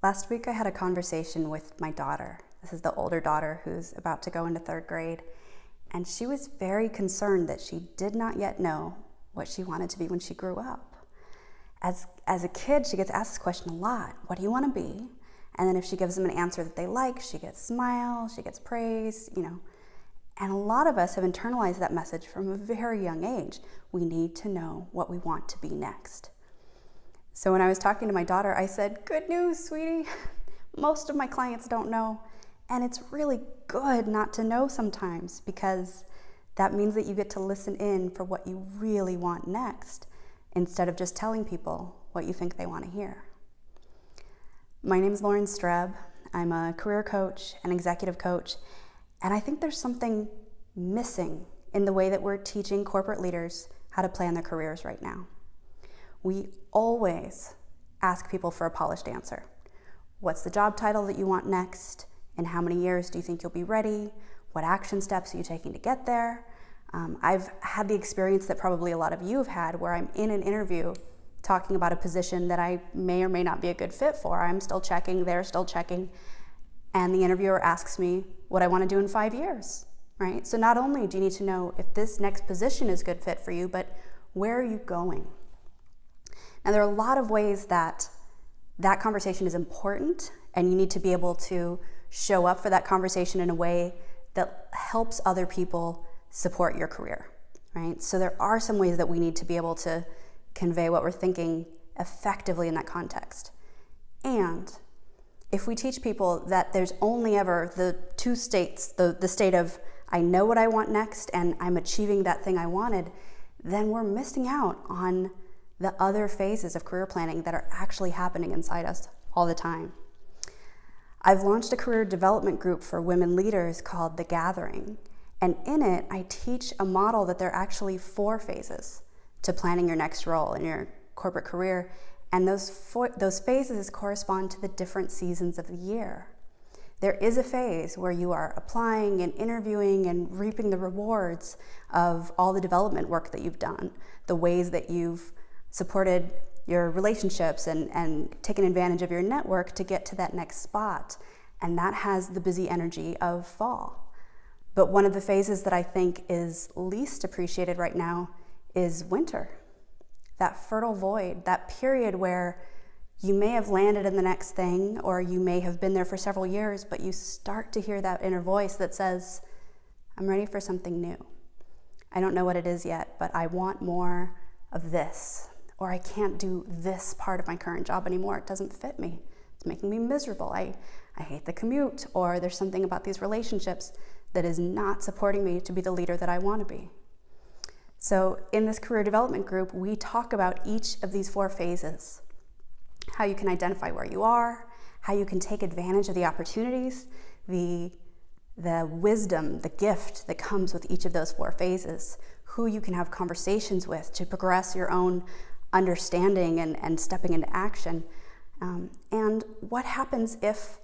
Last week I had a conversation with my daughter. This is the older daughter who's about to go into third grade. And she was very concerned that she did not yet know what she wanted to be when she grew up. As a kid, she gets asked this question a lot. What do you want to be? And then if she gives them an answer that they like, she gets smiles, she gets praise, And a lot of us have internalized that message from a very young age. We need to know what we want to be next. So when I was talking to my daughter, I said, good news, sweetie. Most of my clients don't know. And it's really good not to know sometimes, because that means that you get to listen in for what you really want next, instead of just telling people what you think they want to hear. My name is Streb. I'm a career coach and executive coach. And I think there's something missing in the way that we're teaching corporate leaders how to plan their careers right now. We always ask people for a polished answer. What's the job title that you want next? In how many years do you think you'll be ready? What action steps are you taking to get there? I've had the experience that probably a lot of you have had, where I'm in an interview talking about a position that I may or may not be a good fit for. I'm still checking, they're still checking. And the interviewer asks me what I want to do in 5 years, right? So not only do you need to know if this next position is a good fit for you, but where are you going? Now, there are a lot of ways that conversation is important, and you need to be able to show up for that conversation in a way that helps other people support your career, right? So there are some ways that we need to be able to convey what we're thinking effectively in that context. And if we teach people that there's only ever the two states, the state of I know what I want next and I'm achieving that thing I wanted, then we're missing out on the other phases of career planning that are actually happening inside us all the time. I've launched a career development group for women leaders called The Gathering. And in it, I teach a model that there are actually 4 phases to planning your next role in your corporate career. And those phases correspond to the different seasons of the year. There is a phase where you are applying and interviewing and reaping the rewards of all the development work that you've done, the ways that you've supported your relationships and taken advantage of your network to get to that next spot. And that has the busy energy of fall. But one of the phases that I think is least appreciated right now is winter. That fertile void, that period where you may have landed in the next thing, or you may have been there for several years, but you start to hear that inner voice that says, I'm ready for something new. I don't know what it is yet, but I want more of this. Or I can't do this part of my current job anymore. It doesn't fit me. It's making me miserable. I hate the commute, or there's something about these relationships that is not supporting me to be the leader that I want to be. So in this career development group, we talk about each of these 4 phases, how you can identify where you are, how you can take advantage of the opportunities, the wisdom, the gift that comes with each of those 4 phases, who you can have conversations with to progress your own understanding and stepping into action, and what happens if,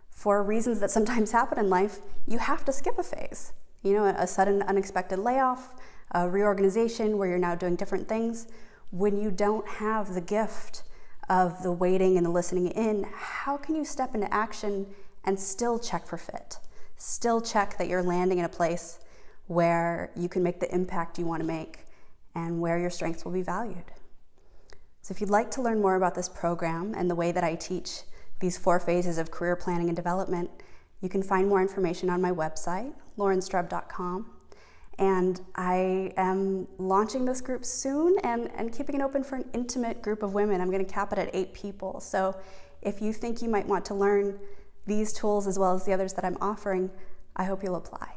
for reasons that sometimes happen in life, you have to skip a phase. A sudden unexpected layoff, a reorganization where you're now doing different things. When you don't have the gift of the waiting and the listening in, how can you step into action and still check for fit? Still check that you're landing in a place where you can make the impact you want to make and where your strengths will be valued. So if you'd like to learn more about this program and the way that I teach these 4 phases of career planning and development, you can find more information on my website, laurenstreb.com. And I am launching this group soon and keeping it open for an intimate group of women. I'm going to cap it at 8 people. So if you think you might want to learn these tools as well as the others that I'm offering, I hope you'll apply.